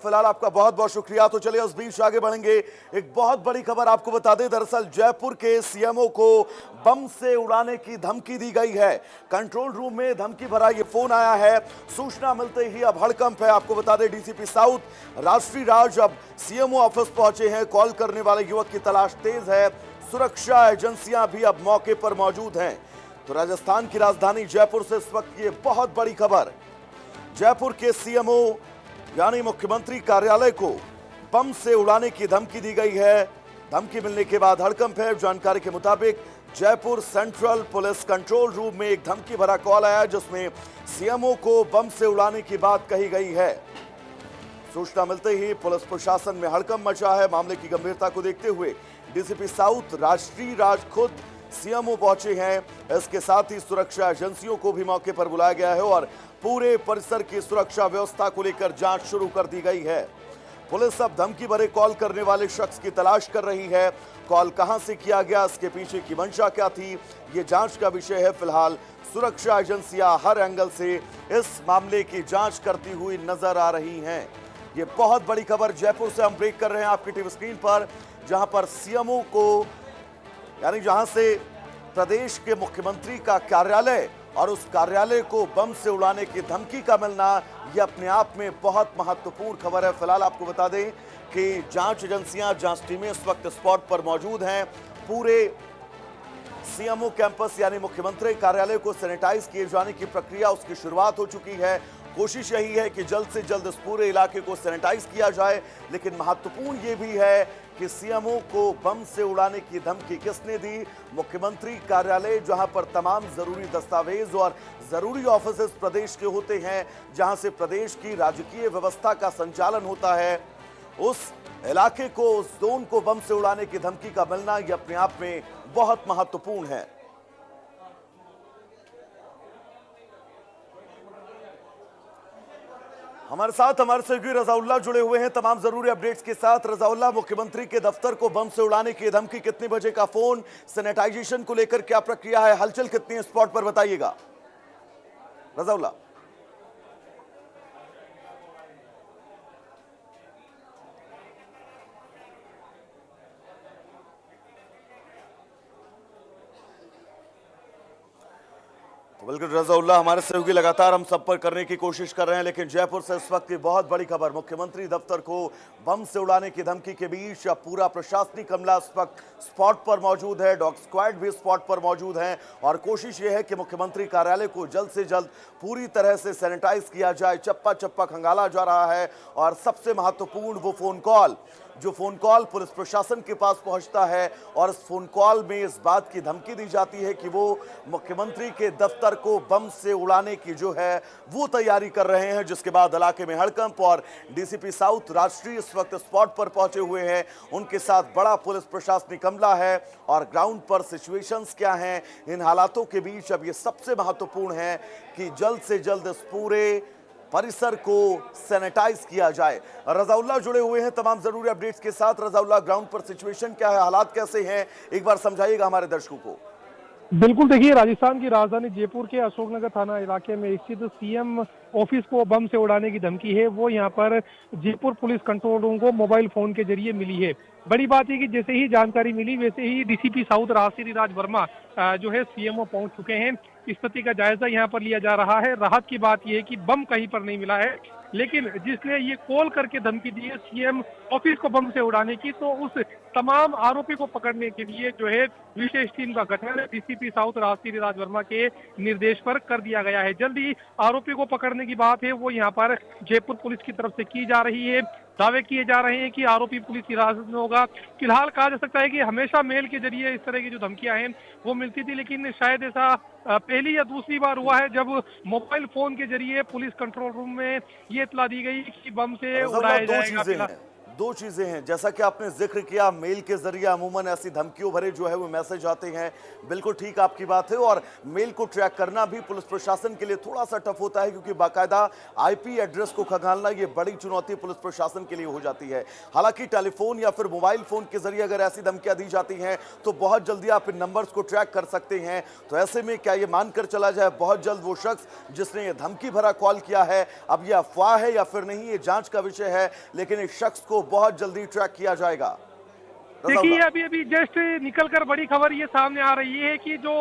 फिलहाल आपका बहुत बहुत शुक्रिया। तो चलिए उस बीच आगे बढ़ेंगे। एक बहुत बड़ी खबर आपको बता दें, दरअसल जयपुर के सीएमओ को बम से उड़ाने की धमकी दी गई है। कंट्रोल रूम में धमकी भरा ये फोन आया है। सूचना मिलते ही अब हड़कंप है। आपको बता दें, डीसीपी साउथ राष्ट्रीय राज अब सीएमओ ऑफिस पहुंचे हैं। कॉल करने वाले युवक की तलाश तेज है। सुरक्षा एजेंसियां भी अब मौके पर मौजूद हैं। तो राजस्थान की राजधानी जयपुर से इस वक्त ये बहुत बड़ी खबर, जयपुर के सीएमओ यानी मुख्यमंत्री कार्यालय को बम से उड़ाने की धमकी दी गई है। धमकी मिलने के बाद हड़कंप है। जानकारी के मुताबिक Jaipur central police control room में एक धमकी भरा कॉल आया जिसमें सीएमओ को बम से उड़ाने की बात कही गई है। सूचना मिलते ही पुलिस प्रशासन में हड़कंप मचा है। मामले की गंभीरता को देखते हुए डीसीपी साउथ राष्ट्रीय राज खुद सीएमओ पहुंचे हैं। इसके साथ ही सुरक्षा एजेंसियों को भी मौके पर बुलाया गया है और पूरे परिसर की सुरक्षा व्यवस्था को लेकर जांच शुरू कर दी गई है। पुलिस अब धमकी भरे कॉल करने वाले शख्स की तलाश कर रही है। कॉल कहां से किया गया, इसके पीछे की मंशा क्या थी, ये जांच का विषय है। फिलहाल सुरक्षा एजेंसियां हर एंगल से इस मामले की जांच करती हुई नजर आ रही हैं। ये बहुत बड़ी खबर जयपुर से हम ब्रेक कर रहे हैं आपकी टीवी स्क्रीन पर, जहां पर सीएमओ को यानी जहां से प्रदेश के मुख्यमंत्री का कार्यालय और उस कार्यालय को बम से उड़ाने की धमकी का मिलना, यह अपने आप में बहुत महत्वपूर्ण खबर है। फिलहाल आपको बता दें कि जांच एजेंसियां, जांच टीमें इस वक्त स्पॉट पर मौजूद हैं। पूरे सीएमओ कैंपस यानी मुख्यमंत्री कार्यालय को सैनिटाइज किए जाने की प्रक्रिया, उसकी शुरुआत हो चुकी है। कोशिश यही है कि जल्द से जल्द इस पूरे इलाके को सैनिटाइज किया जाए। लेकिन महत्वपूर्ण ये भी है कि सीएमओ को बम से उड़ाने की धमकी किसने दी? मुख्यमंत्री कार्यालय, जहां पर तमाम जरूरी दस्तावेज और जरूरी ऑफिसेस प्रदेश के होते हैं, जहां से प्रदेश की राजकीय व्यवस्था का संचालन होता है, उस इलाके को, उस जोन को बम से उड़ाने की धमकी का मिलना यह अपने आप में बहुत महत्वपूर्ण है। हमारे साथ हमारे सहयोगी रजाउल्लाह जुड़े हुए हैं तमाम जरूरी अपडेट्स के साथ। रजाउल्लाह, मुख्यमंत्री के दफ्तर को बम से उड़ाने की धमकी, कितने बजे का फोन, सैनिटाइजेशन को लेकर क्या प्रक्रिया है, हलचल कितनी है स्पॉट पर, बताइएगा रजाउल्लाह। बिल्कुल रजाउल्लाह, हमारे सहयोगी लगातार हम सब पर करने की कोशिश कर रहे हैं, लेकिन जयपुर से इस वक्त की बहुत बड़ी खबर, मुख्यमंत्री दफ्तर को बम से उड़ाने की धमकी के बीच अब पूरा प्रशासनिक अमला इस वक्त स्पॉट पर मौजूद है। डॉग स्क्वाड भी स्पॉट पर मौजूद है और कोशिश यह है कि मुख्यमंत्री कार्यालय को जल्द से जल्द पूरी तरह से सैनिटाइज किया जाए। चप्पा चप्पा खंगाला जा रहा है और सबसे महत्वपूर्ण वो फोन कॉल, जो फोन कॉल पुलिस प्रशासन के पास पहुंचता है और इस फोन कॉल में इस बात की धमकी दी जाती है कि वो मुख्यमंत्री के दफ्तर को बम से उड़ाने की जो है वो तैयारी कर रहे हैं। जिसके बाद इलाके में हड़कंप और डीसीपी साउथ राष्ट्रीय इस वक्त स्पॉट पर पहुंचे हुए हैं। उनके साथ बड़ा पुलिस प्रशासनिक अमला है और ग्राउंड पर सिचुएशंस क्या हैं, इन हालातों के बीच अब ये सबसे महत्वपूर्ण है कि जल्द से जल्द इस पूरे परिसर को सैनिटाइज किया जाए। रजाउल्लाह जुड़े हुए हैं तमाम जरूरी अपडेट्स के साथ। रजाउल्लाह, ग्राउंड पर सिचुएशन क्या है, हालात कैसे हैं, एक बार समझाइएगा हमारे दर्शकों को। बिल्कुल, देखिए, राजस्थान की राजधानी जयपुर के अशोकनगर थाना इलाके में स्थित सीएम ऑफिस को बम से उड़ाने की धमकी है, वो यहाँ पर जयपुर पुलिस कंट्रोल रूम को मोबाइल फोन के जरिए मिली है। बड़ी बात है कि जैसे ही जानकारी मिली वैसे ही डीसीपी साउथ राष्ट्रीय राज वर्मा जो है सीएमओ पहुंच चुके हैं। स्थिति का जायजा यहाँ पर लिया जा रहा है। राहत की बात यह है कि बम कहीं पर नहीं मिला है, लेकिन जिसने ये कॉल करके धमकी दी है सीएम ऑफिस को बम से उड़ाने की, तो उस तमाम आरोपी को पकड़ने के लिए जो है विशेष टीम का गठन डीसीपी साउथ राष्ट्रीय राज वर्मा के निर्देश पर कर दिया गया है। जल्द ही आरोपी को पकड़ने की बात है वो यहाँ पर जयपुर पुलिस की तरफ से की जा रही है। दावे किए जा रहे हैं कि आरोपी पुलिस की हिरासत में होगा। फिलहाल कहा जा सकता है कि हमेशा मेल के जरिए इस तरह की जो धमकियां हैं वो मिलती थी, लेकिन शायद ऐसा पहली या दूसरी बार हुआ है जब मोबाइल फोन के जरिए पुलिस कंट्रोल रूम में ये इत्तला दी गई कि बम से उड़ाया जाएगा। दो चीजें हैं, जैसा कि आपने जिक्र किया, मेल के जरिए अमूमन ऐसी धमकियों भरे जो है वो मैसेज आते हैं, बिल्कुल ठीक आपकी बात है। और मेल को ट्रैक करना भी पुलिस प्रशासन के लिए थोड़ा सा टफ होता है, क्योंकि बाकायदा आईपी एड्रेस को खंगालना ये बड़ी चुनौती पुलिस प्रशासन के लिए हो जाती है। हालांकि टेलीफोन या फिर मोबाइल फोन के जरिए अगर ऐसी धमकियां दी जाती हैं तो बहुत जल्दी आप इन नंबर्स को ट्रैक कर सकते हैं। तो ऐसे में क्या ये मानकर चला जाए बहुत जल्द वो शख्स जिसने ये धमकी भरा कॉल किया है, अब यह अफवाह है या फिर नहीं, ये जांच का विषय है, लेकिन इस शख्स को बहुत जल्दी ट्रैक किया जाएगा। देखिए अभी जस्ट निकलकर बड़ी खबर ये सामने आ रही है कि जो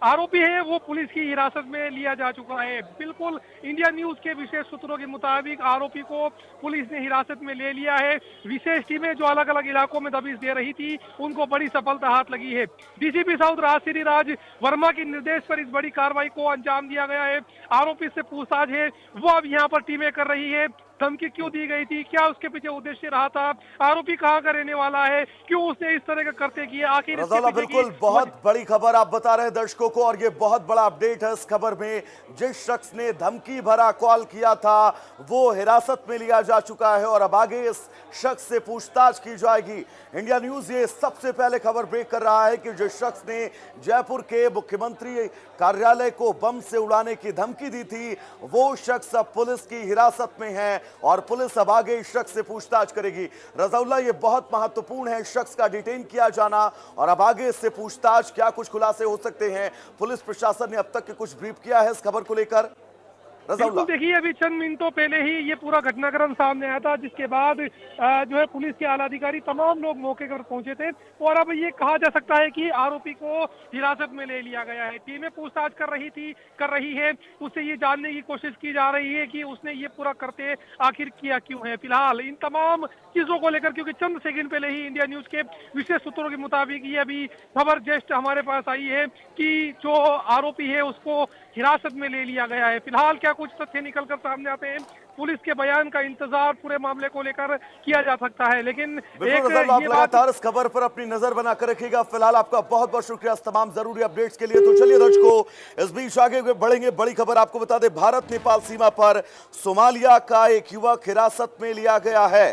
आरोपी है वो पुलिस की हिरासत में लिया जा चुका है। बिल्कुल इंडिया न्यूज के विशेष सूत्रों के मुताबिक आरोपी को पुलिस ने हिरासत में ले लिया है। विशेष टीमें जो अलग अलग इलाकों में दबिश दे रही थी उनको बड़ी सफलता हाथ लगी है। डीसीपी साउथ राजश्री राज वर्मा के निर्देश पर इस बड़ी कार्रवाई को अंजाम दिया गया है। आरोपी से पूछताछ है वो अब यहाँ पर टीमें कर रही है। धमकी क्यों दी गई थी, क्या उसके पीछे उद्देश्य रहा था, आरोपी कहाँ का रहने वाला है, क्यों उसने इस तरह के करते किए, आखिर रज़ौला, बिल्कुल बहुत बड़ी खबर आप बता रहे हैं दर्शकों को, और ये बहुत बड़ा अपडेट है इस खबर में। जिस शख्स ने धमकी भरा कॉल किया था वो हिरासत में लिया जा चुका है और अब आगे इस शख्स से पूछताछ की जाएगी। इंडिया न्यूज ये सबसे पहले खबर ब्रेक कर रहा है कि जिस शख्स ने जयपुर के मुख्यमंत्री कार्यालय को बम से उड़ाने की धमकी दी थी वो शख्स अब पुलिस की हिरासत में है और पुलिस अब आगे इस शख्स से पूछताछ करेगी। रज़ौला, ये बहुत महत्वपूर्ण है इस शख्स का डिटेन किया जाना, और अब आगे इससे पूछताछ, क्या कुछ खुलासे हो सकते हैं, पुलिस प्रशासन ने अब तक के कुछ ब्रीफ किया है इस खबर को लेकर? बिल्कुल देखिए अभी चंद मिनटों पहले ही ये पूरा घटनाक्रम सामने आया था, जिसके बाद जो है पुलिस के आला अधिकारी तमाम लोग मौके पर पहुंचे थे और अब ये कहा जा सकता है कि आरोपी को हिरासत में ले लिया गया है। टीमें पूछताछ कर रही है, उससे ये जानने की कोशिश की जा रही है कि उसने ये पूरा करते आखिर किया क्यों है। फिलहाल इन तमाम चीजों को लेकर, क्योंकि चंद सेकंड पहले ही इंडिया न्यूज के विशेष सूत्रों के मुताबिक ये अभी खबर जस्ट हमारे पास आई है कि जो आरोपी है उसको हिरासत में ले लिया गया है। फिलहाल क्या कुछ तथ्य निकलकर सामने आते हैं, पुलिस के बयान का इंतजार पूरे मामले को लेकर किया जा सकता है, लेकिन एक आप लगातार इस खबर पर अपनी नजर बनाकर रखिएगा। फिलहाल आपका बहुत बहुत शुक्रिया इस तमाम जरूरी अपडेट्स के लिए। तो चलिए दर्शकों, इस बीच आगे बढ़ेंगे, बड़ी खबर आपको बता दें, भारत नेपाल सीमा पर सोमालिया का एक युवक हिरासत में लिया गया है।